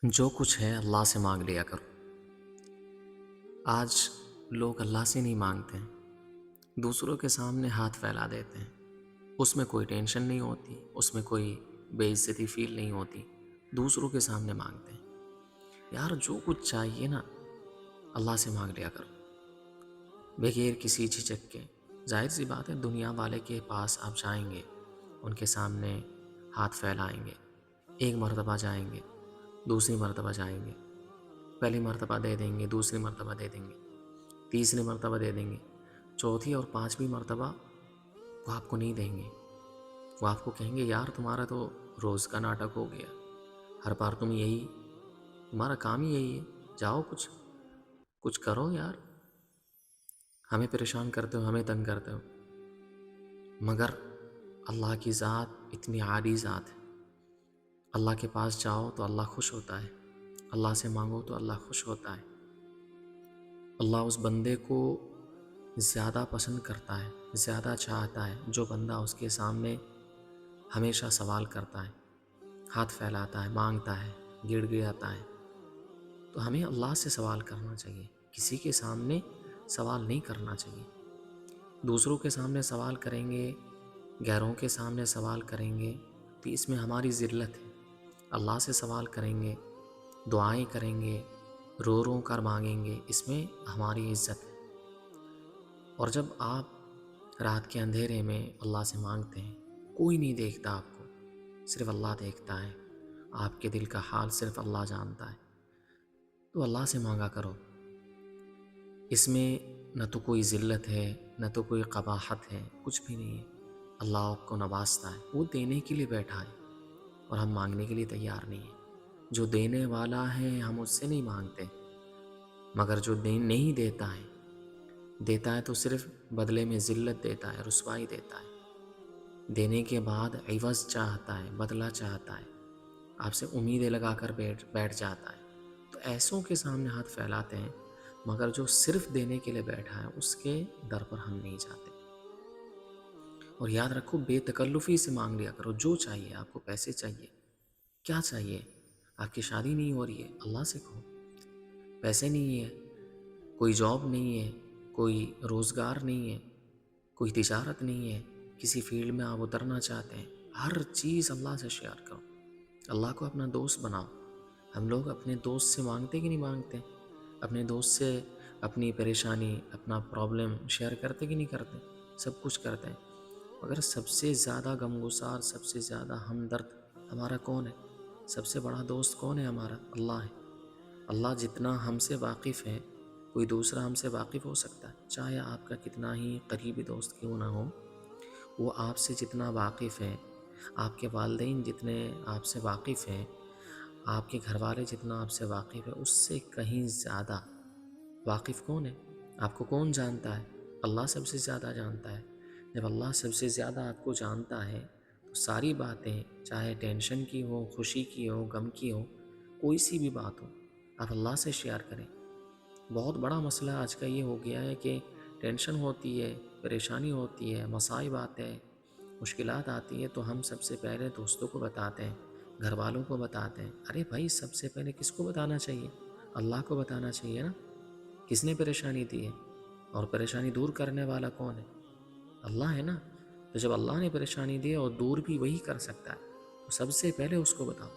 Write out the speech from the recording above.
جو کچھ ہے اللہ سے مانگ لیا کرو۔ آج لوگ اللہ سے نہیں مانگتے ہیں، دوسروں کے سامنے ہاتھ پھیلا دیتے ہیں۔ اس میں کوئی ٹینشن نہیں ہوتی، اس میں کوئی بے عزتی فیل نہیں ہوتی، دوسروں کے سامنے مانگتے ہیں۔ یار جو کچھ چاہیے نا اللہ سے مانگ لیا کرو، بغیر کسی جھجک کے۔ ظاہر سی بات ہے دنیا والے کے پاس آپ جائیں گے، ان کے سامنے ہاتھ پھیلائیں گے، ایک مرتبہ جائیں گے، دوسری مرتبہ جائیں گے، پہلی مرتبہ دے دیں گے، دوسری مرتبہ دے دیں گے، تیسری مرتبہ دے دیں گے، چوتھی اور پانچویں مرتبہ وہ آپ کو نہیں دیں گے۔ وہ آپ کو کہیں گے یار تمہارا تو روز کا ناٹک ہو گیا، ہر بار تمہارا کام ہی یہی ہے، جاؤ کچھ کرو یار، ہمیں پریشان کرتے ہو، ہمیں تنگ کرتے ہو۔ مگر اللہ کی ذات اتنی عالی ذات ہے، اللہ کے پاس جاؤ تو اللہ خوش ہوتا ہے، اللہ سے مانگو تو اللہ خوش ہوتا ہے۔ اللہ اس بندے کو زیادہ پسند کرتا ہے، زیادہ چاہتا ہے جو بندہ اس کے سامنے ہمیشہ سوال کرتا ہے، ہاتھ پھیلاتا ہے، مانگتا ہے، گڑ گڑاتا ہے۔ تو ہمیں اللہ سے سوال کرنا چاہیے، کسی کے سامنے سوال نہیں کرنا چاہیے۔ دوسروں کے سامنے سوال کریں گے، غیروں کے سامنے سوال کریں گے تو اس میں ہماری ذلت ہے۔ اللہ سے سوال کریں گے، دعائیں کریں گے، رو رو کر مانگیں گے، اس میں ہماری عزت ہے۔ اور جب آپ رات کے اندھیرے میں اللہ سے مانگتے ہیں، کوئی نہیں دیکھتا آپ کو، صرف اللہ دیکھتا ہے، آپ کے دل کا حال صرف اللہ جانتا ہے، تو اللہ سے مانگا کرو۔ اس میں نہ تو کوئی ذلت ہے، نہ تو کوئی قباحت ہے، کچھ بھی نہیں ہے۔ اللہ آپ کو نوازتا ہے، وہ دینے کے لیے بیٹھا ہے اور ہم مانگنے کے لیے تیار نہیں ہیں۔ جو دینے والا ہے ہم اس سے نہیں مانگتے، مگر جو نہیں دیتا ہے تو صرف بدلے میں ذلت دیتا ہے، رسوائی دیتا ہے، دینے کے بعد عوض چاہتا ہے، بدلہ چاہتا ہے، آپ سے امیدیں لگا کر بیٹھ جاتا ہے۔ تو ایسوں کے سامنے ہاتھ پھیلاتے ہیں، مگر جو صرف دینے کے لیے بیٹھا ہے اس کے در پر ہم نہیں جاتے۔ اور یاد رکھو بے تکلفی سے مانگ لیا کرو، جو چاہیے آپ کو، پیسے چاہیے، کیا چاہیے، آپ کی شادی نہیں ہو رہی ہے اللہ سے کہو، پیسے نہیں ہے، کوئی جاب نہیں ہے، کوئی روزگار نہیں ہے، کوئی تجارت نہیں ہے، کسی فیلڈ میں آپ اترنا چاہتے ہیں، ہر چیز اللہ سے شیئر کرو، اللہ کو اپنا دوست بناؤ۔ ہم لوگ اپنے دوست سے مانگتے کہ نہیں مانگتے؟ اپنے دوست سے اپنی پریشانی، اپنا پرابلم شیئر کرتے کہ نہیں کرتے؟ سب کچھ کرتے ہیں، مگر سب سے زیادہ غمگسار، سب سے زیادہ ہمدرد ہمارا کون ہے؟ سب سے بڑا دوست کون ہے ہمارا؟ اللہ ہے۔ اللہ جتنا ہم سے واقف ہے کوئی دوسرا ہم سے واقف ہو سکتا ہے؟ چاہے آپ کا کتنا ہی قریبی دوست کیوں نہ ہو، وہ آپ سے جتنا واقف ہے، آپ کے والدین جتنے آپ سے واقف ہیں، آپ کے گھر والے جتنا آپ سے واقف ہے، اس سے کہیں زیادہ واقف کون ہے؟ آپ کو کون جانتا ہے؟ اللہ سب سے زیادہ جانتا ہے۔ جب اللہ سب سے زیادہ آپ کو جانتا ہے تو ساری باتیں، چاہے ٹینشن کی ہو، خوشی کی ہو، غم کی ہو، کوئی سی بھی بات ہو، آپ اللہ سے شیئر کریں۔ بہت بڑا مسئلہ آج کا یہ ہو گیا ہے کہ ٹینشن ہوتی ہے، پریشانی ہوتی ہے، مصائب آتے ہیں، مشکلات آتی ہے تو ہم سب سے پہلے دوستوں کو بتاتے ہیں، گھر والوں کو بتاتے ہیں۔ ارے بھائی سب سے پہلے کس کو بتانا چاہیے؟ اللہ کو بتانا چاہیے نا۔ کس نے پریشانی دی ہے اور پریشانی دور کرنے والا کون ہے؟ اللہ ہے نا۔ تو جب اللہ نے پریشانی دی ہے اور دور بھی وہی کر سکتا ہے تو سب سے پہلے اس کو بتاؤ۔